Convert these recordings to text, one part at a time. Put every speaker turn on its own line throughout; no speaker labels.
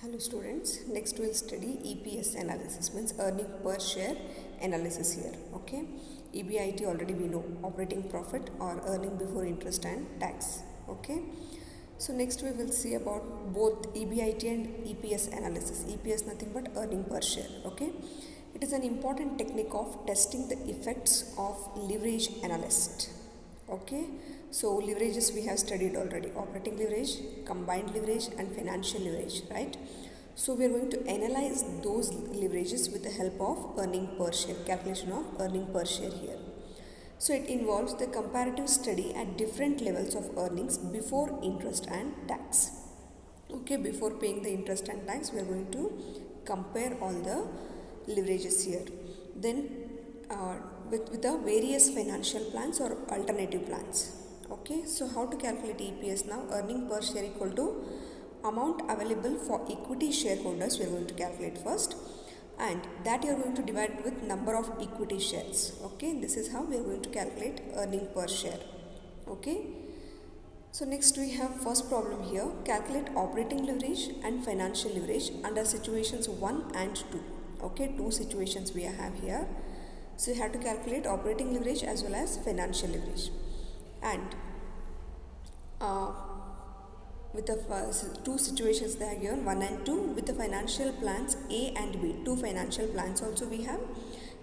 Hello students, next we'll study EPS analysis, means earning per share analysis here. Okay, EBIT already we know, operating profit or earning before interest and tax. Okay, so next we will see about both EBIT and EPS analysis. EPS nothing but earning per share. Okay, it is an important technique of testing the effects of leverage analyst. Okay, so leverages we have studied already: operating leverage, combined leverage and financial leverage, right? So we are going to analyze those leverages with the help of earning per share, calculation of earning per share here. So it involves the comparative study at different levels of earnings before interest and tax. Okay, before paying the interest and tax, we are going to compare all the leverages here. Then with the various financial plans or alternative plans. Okay, so how to calculate EPS now? Earning per share equal to amount available for equity shareholders we are going to calculate first, and that you are going to divide with number of equity shares. Okay, this is how we are going to calculate earning per share. Okay, so next we have first problem here: calculate operating leverage and financial leverage under situations 1 and 2. Okay, two situations we have here. So you have to calculate operating leverage as well as financial leverage. And with the two situations they are given, 1 and 2, with the financial plans A and B. Two financial plans also we have,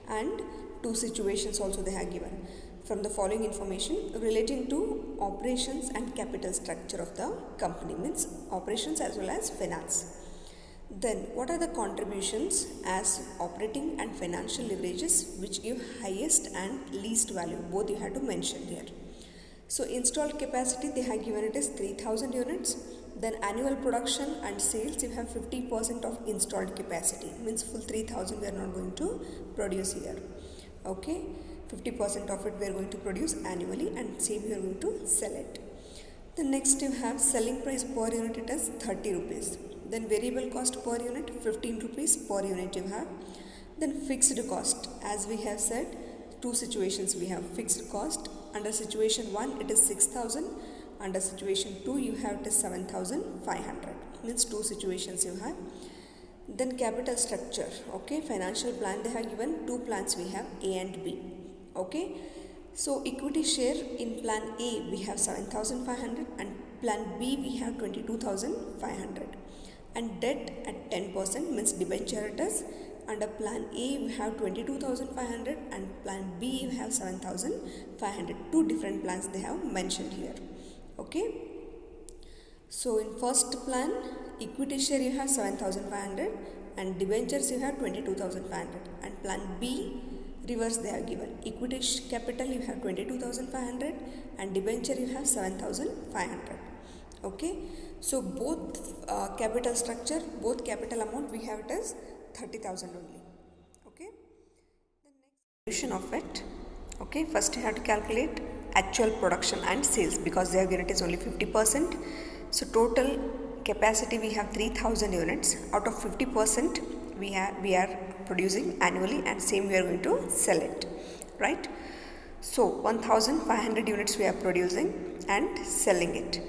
and two situations also they have given. From the following information relating to operations and capital structure of the company, means operations as well as finance. Then what are the contributions as operating and financial leverages which give highest and least value? Both you have to mention here. So installed capacity they have given it as 3000 units. Then annual production and sales you have 50% of installed capacity, means full 3000 we are not going to produce here. Okay, 50% of it we are going to produce annually and same we are going to sell it. The next you have selling price per unit, it is 30 rupees. Then variable cost per unit 15 rupees per unit you have. Then fixed cost, as we have said, two situations we have fixed cost. Under situation 1 it is 6000, under situation 2 you have it is 7500, means two situations you have. Then capital structure. Okay, financial plan they have given two plans we have, A and B. Okay, so equity share in plan A we have 7500 and plan B we have 22500, and debt at 10%, means debenture it is. Under plan A we have 22,500 and plan B we have 7,500. Two different plans they have mentioned here. Okay, so in first plan equity share you have 7,500 and debentures you have 22,500, and plan B reverse they have given, equity capital you have 22,500 and debenture you have 7,500. Okay, so both capital structure, both capital amount we have it as 30,000 only. Okay, the next solution of it. Okay, first you have to calculate actual production and sales, because they have given it is only 50%. So total capacity we have 3000 units. Out of 50% we are producing annually and same we are going to sell it, right? So 1500 units we are producing and selling it.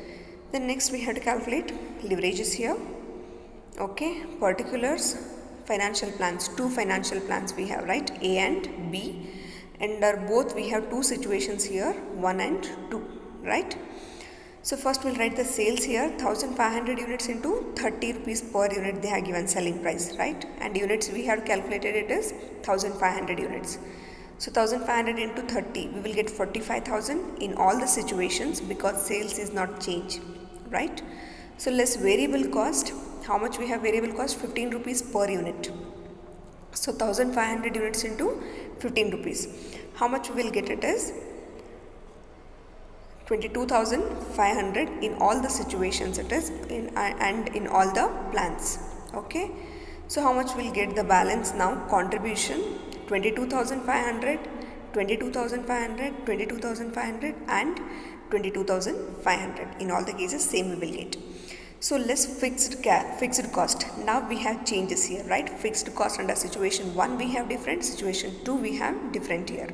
Then next we have to calculate leverages here. Okay, particulars, financial plans, two financial plans we have, right, A and B, and both we have two situations here, 1 and 2, right? So first we'll write the sales here, 1500 units into 30 rupees per unit they have given selling price, right? And units we have calculated it is 1500 units. So 1500 into 30 we will get 45,000 in all the situations, because sales is not changed, right? So less variable cost. How much we have variable cost? 15 rupees per unit. So 1500 units into 15 rupees. How much we will get it is 22,500 in all the situations it is, and in all the plans. Okay, so how much will get the balance now? Contribution 22,500, 22,500, 22,500 and 22,500. In all the cases same we will get. So less fixed cost. Now we have changes here, right? Fixed cost under situation 1 we have different, situation 2 we have different here.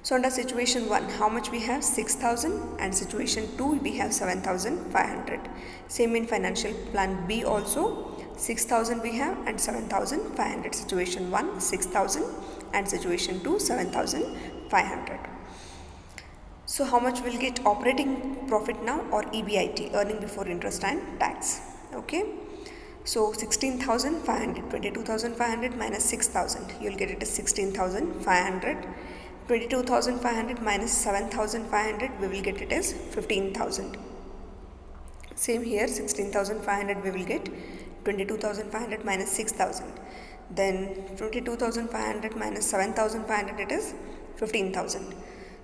So under situation 1 how much we have? 6,000, and situation 2 we have 7,500. Same in financial plan B also, 6,000 we have and 7,500. Situation 1 6,000 and situation 2 7,500. So how much we'll get operating profit now, or EBIT, earning before interest and tax. Okay, so 16,500, 22,500 minus 6,000, you'll get it as 16,500. 22,500 minus 7,500, we will get it as 15,000. Same here, 16,500 we will get 22,500 minus 6,000. Then 22,500 minus 7,500, it is 15,000.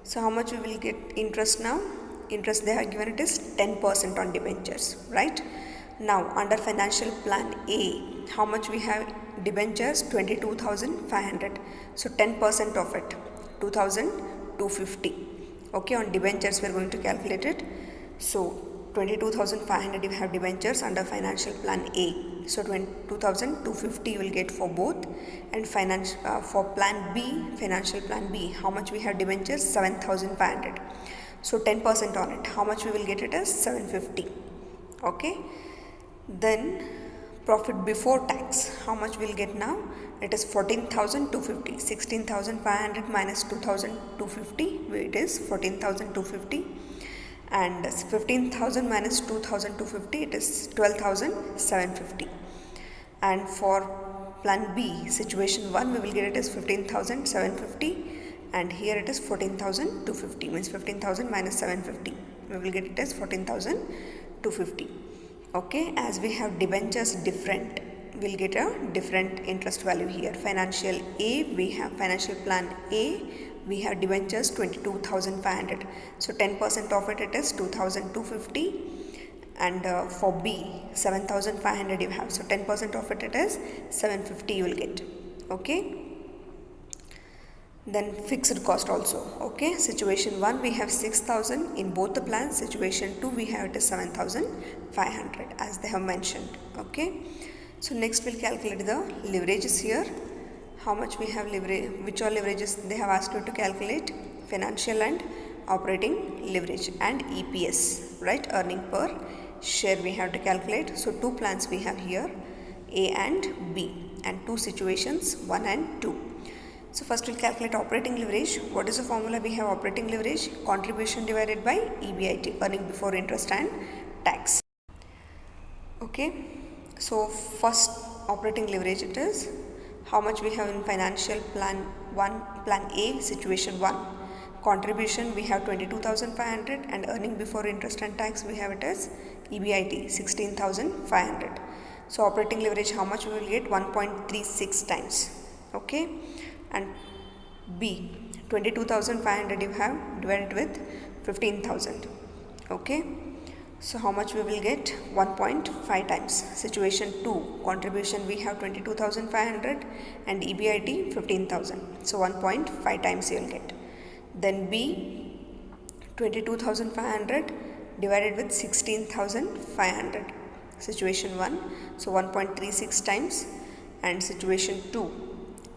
So how much we will get interest now? Interest they have given it is 10% on debentures, right? Now under financial plan A, how much we have debentures? 22,500. So 10% of it, 2,250. Okay, on debentures we are going to calculate it. So 22,500 you have debentures under financial plan A. So 22,250 you will get for both. And for plan B, financial plan B, how much we have debentures? 7,500. So 10% on it, how much we will get it as 750. Okay, then profit before tax, how much we'll get now? It is 14,250. 16,500 minus 2,250, it is 14,250. And 15,000 minus 2,250, it is 12,750. And for plan B, situation 1, we will get it as 15,750, and here it is 14,250, means 15,000 minus 750, we will get it as 14,250. Okay, as we have debentures different, we'll get a different interest value here. Financial A, we have financial plan A, we have debentures 22,500. So 10% of it, it is 2,250. And for B, 7,500 you have. So 10% of it, it is 750 you will get. Okay. Then fixed cost also. Okay, situation 1 we have 6,000 in both the plans. Situation 2 we have it is 7,500 as they have mentioned. Okay, so next we'll calculate the leverages here. How much we have leverage, which all leverages they have asked you to calculate? Financial and operating leverage and EPS, right? Earning per share we have to calculate. So two plans we have here, A and B, and two situations 1 and 2. So first we'll calculate operating leverage. What is the formula we have? Operating leverage, contribution divided by EBIT, earning before interest and tax. Okay, so first operating leverage, it is how much we have in financial plan 1, plan A, situation 1. Contribution we have 22,500 and earning before interest and tax we have it as EBIT 16,500. So operating leverage, how much we will get? 1.36 times. Okay, and B, 22,500 you have divided with 15,000. Okay, so how much we will get? 1.5 times. Situation 2, contribution we have 22,500 and EBIT 15,000. So 1.5 times you will get. Then B, 22,500 divided with 16,500. Situation 1, so 1.36 times. And situation 2,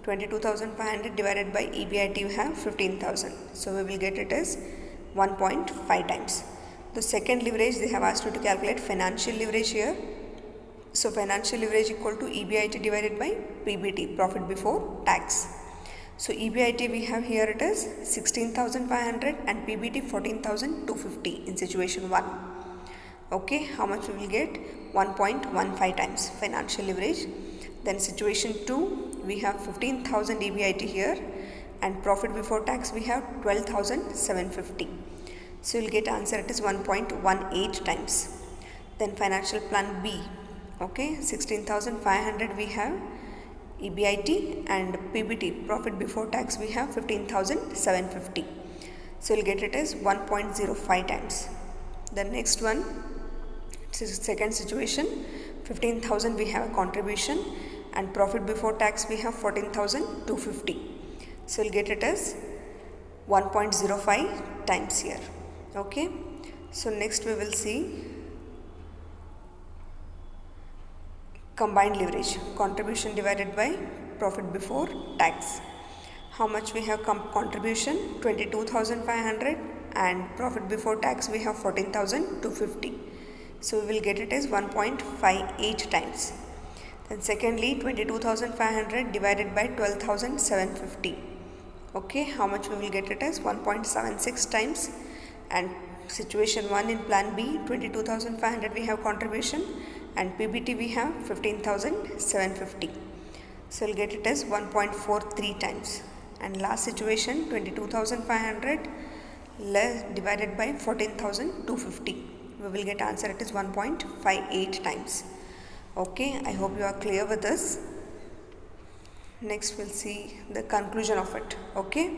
22,500 divided by EBIT you have 15,000. So we will get it as 1.5 times. The second leverage they have asked you to calculate financial leverage here. So financial leverage equal to EBIT divided by PBT, profit before tax. So EBIT we have here it is 16,500 and PBT 14,250 in situation 1. Okay, how much we will get? 1.15 times financial leverage. Then situation 2, we have 15,000 EBIT here and profit before tax we have 12,750. So you'll get answer, it is 1.18 times. Then financial plan B, okay, 16,500 we have EBIT and PBT, profit before tax we have 15,750. So you'll get it as 1.05 times. The next one, second situation, 15,000 we have a contribution and profit before tax we have 14,250. So you'll get it as 1.05 times here. Okay, so next we will see combined leverage, contribution divided by profit before tax. How much we have contribution? 22,500 and profit before tax we have 14,250. So we will get it as 1.58 times. And secondly, 22,500 divided by 12,750. Okay, how much we will get it as 1.76 times. And situation 1 in plan B, 22,500 we have contribution, and PBT we have 15,750. So we'll get it as 1.43 times. And last situation, 22,500 divided by 14,250. We will get answer, it is 1.58 times. Okay, I hope you are clear with this. Next we'll see the conclusion of it. Okay,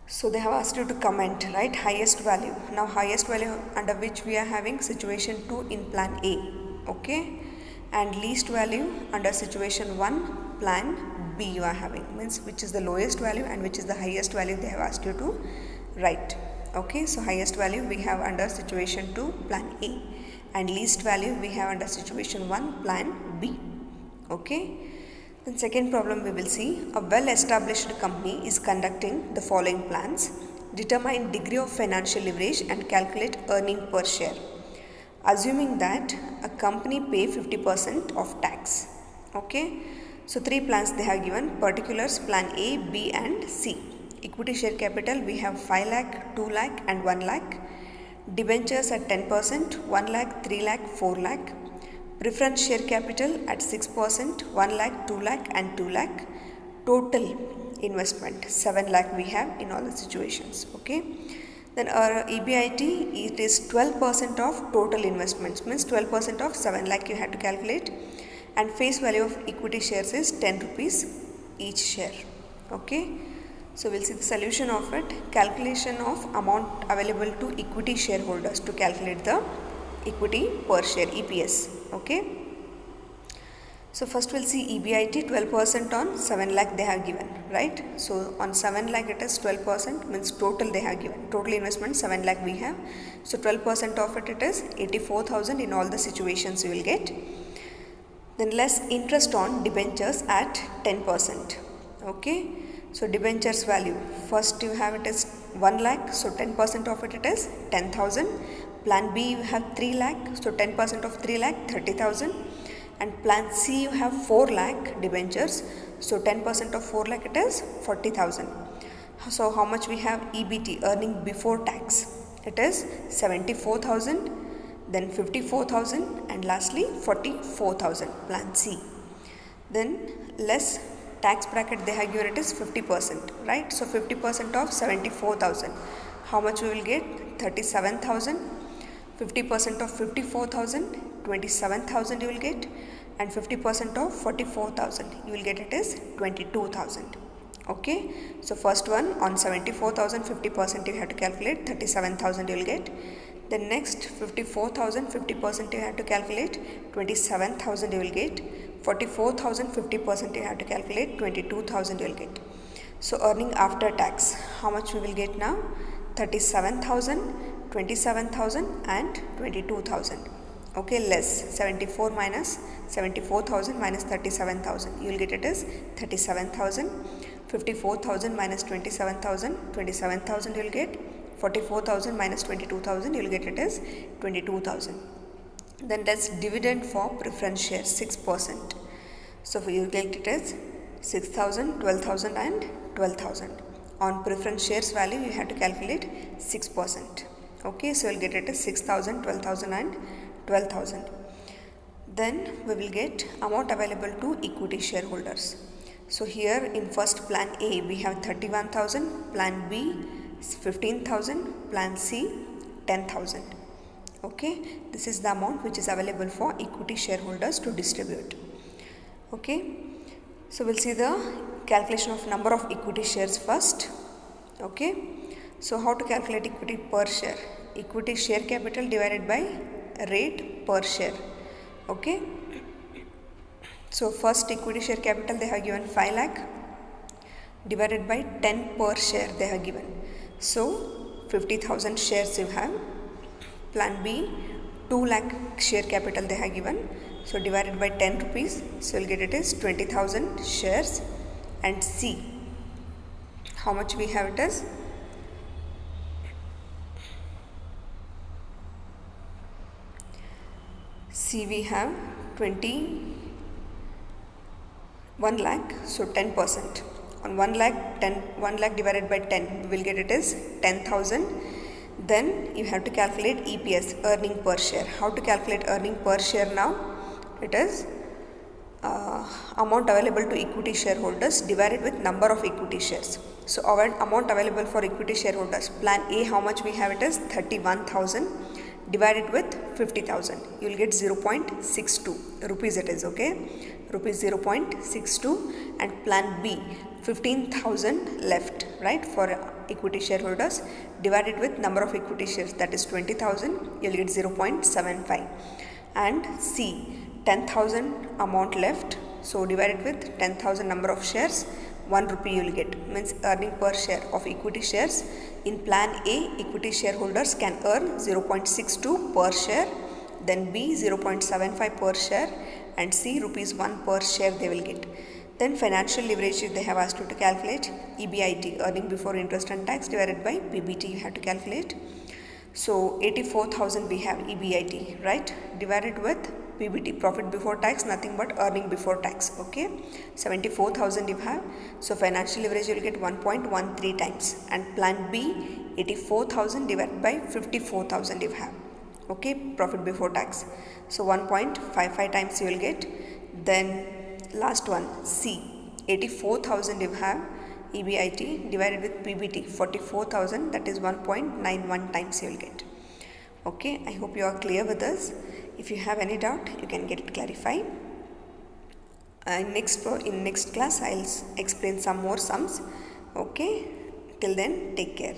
so they have asked you to comment, right, highest value. Now highest value under which we are having situation 2 in plan A. Okay, and least value under situation 1 plan B you are having, means which is the lowest value and which is the highest value they have asked you to write. Okay, so highest value we have under situation 2 plan A, and least value we have under situation 1 plan B. Okay, then second problem we will see, a well established company is conducting the following plans: determine degree of financial leverage and calculate earning per share, assuming that a company pay 50% of tax. Okay, so three plans they have given, particulars plan A, B and C. Equity share capital we have 5 lakh, 2 lakh and 1 lakh. Debentures at 10%, 1 lakh, 3 lakh, 4 lakh. Preference share capital at 6%, 1 lakh, 2 lakh and 2 lakh. Total investment 7 lakh we have in all the situations. Okay, then our EBIT, it is 12% of total investments, means 12% of 7 lakh you have to calculate, and face value of equity shares is 10 rupees each share. Okay, so we'll see the solution of it. Calculation of amount available to equity shareholders to calculate the equity per share, EPS. Okay, so first we'll see EBIT, 12% on 7 lakh they have given, right? So on 7 lakh it is 12%, means total they have given, total investment 7 lakh we have, so 12% of it is 84,000 in all the situations you will get. Then less interest on debentures at 10%. Okay, so debentures value, first you have it is 1 lakh, so 10% of it is 10,000. Plan B you have 3 lakh, so 10% of 3 lakh 30,000. And plan C you have 4 lakh debentures, so 10% of 4 lakh it is 40,000. So how much we have EBT, earning before tax, it is 74,000, then 54,000 and lastly 44,000 plan C. Then less tax bracket they have given, it is 50%, right? So 50% of 74,000, how much we will get? 37,000. 50% of 54,000, 27,000 you will get, and 50% of 44,000 you will get it is 22,000. Okay, so first one on 74,000 50% you have to calculate, 37,000 you will get. Then next 54,000 50% you have to calculate, 27,000 you will get. 44,000 50% you have to calculate, 22,000 you will get. So earning after tax, how much we will get now? 37,000, 27,000 and 22,000. Okay, less 74 minus 74,000 minus 37,000, you will get it as 37,000. 54,000 minus 27,000, 27,000 you will get. 44,000 minus 22,000, you will get it as 22,000. Then that's dividend for preference share, 6%. So you will get it as 6,000, 12,000 and 12,000. On preference shares value you have to calculate 6%. Okay, so we'll get it as 6,000, 12,000 and 12,000. Then we will get amount available to equity shareholders. So here in first plan A we have 31,000, plan B 15,000, plan C 10,000. Okay, this is the amount which is available for equity shareholders to distribute. Okay, so we'll see the calculation of number of equity shares first. Okay, so how to calculate equity per share? Equity share capital divided by rate per share. Okay, so first equity share capital they have given 5 lakh divided by 10 per share they have given, so 50,000 shares you have. Plan B 2 lakh share capital they have given, so divided by 10 rupees, so you'll get it is 20,000 shares. And C, how much we have it as? C we have 1 lakh, so 10%. On 1 lakh, 1 lakh divided by 10, we will get it is 10,000. Then you have to calculate EPS, earning per share. How to calculate earning per share now? It is amount available to equity shareholders divided with number of equity shares. So our amount available for equity shareholders, plan A, how much we have, it is 31,000 divided with 50,000. You will get 0.62 rupees, it is, okay, rupees 0.62. And plan B, 15,000 left, right, for equity shareholders divided with number of equity shares, that is 20,000. You will get 0.75. And C, 10,000 amount left, so divided with 10,000 number of shares, 1 rupee you will get, means earning per share of equity shares. In plan A, equity shareholders can earn 0.62 per share, then B 0.75 per share, and C rupees 1 per share they will get. Then financial leverage they have asked you to calculate, EBIT, earning before interest and tax, divided by PBT you have to calculate. So 84,000 we have EBIT, right, divided with PBT, profit before tax, nothing but earning before tax, okay, 74,000 you have. So financial leverage you will get 1.13 times. And plan B, 84,000 divided by 54,000 you have, okay, profit before tax, so 1.55 times you will get. Then last one, C, 84,000 you have EBIT divided with PBT, 44,000, that is 1.91 times you will get. Okay, I hope you are clear with this. If you have any doubt, you can get it clarified. In next class, I'll explain some more sums. Okay, till then, take care.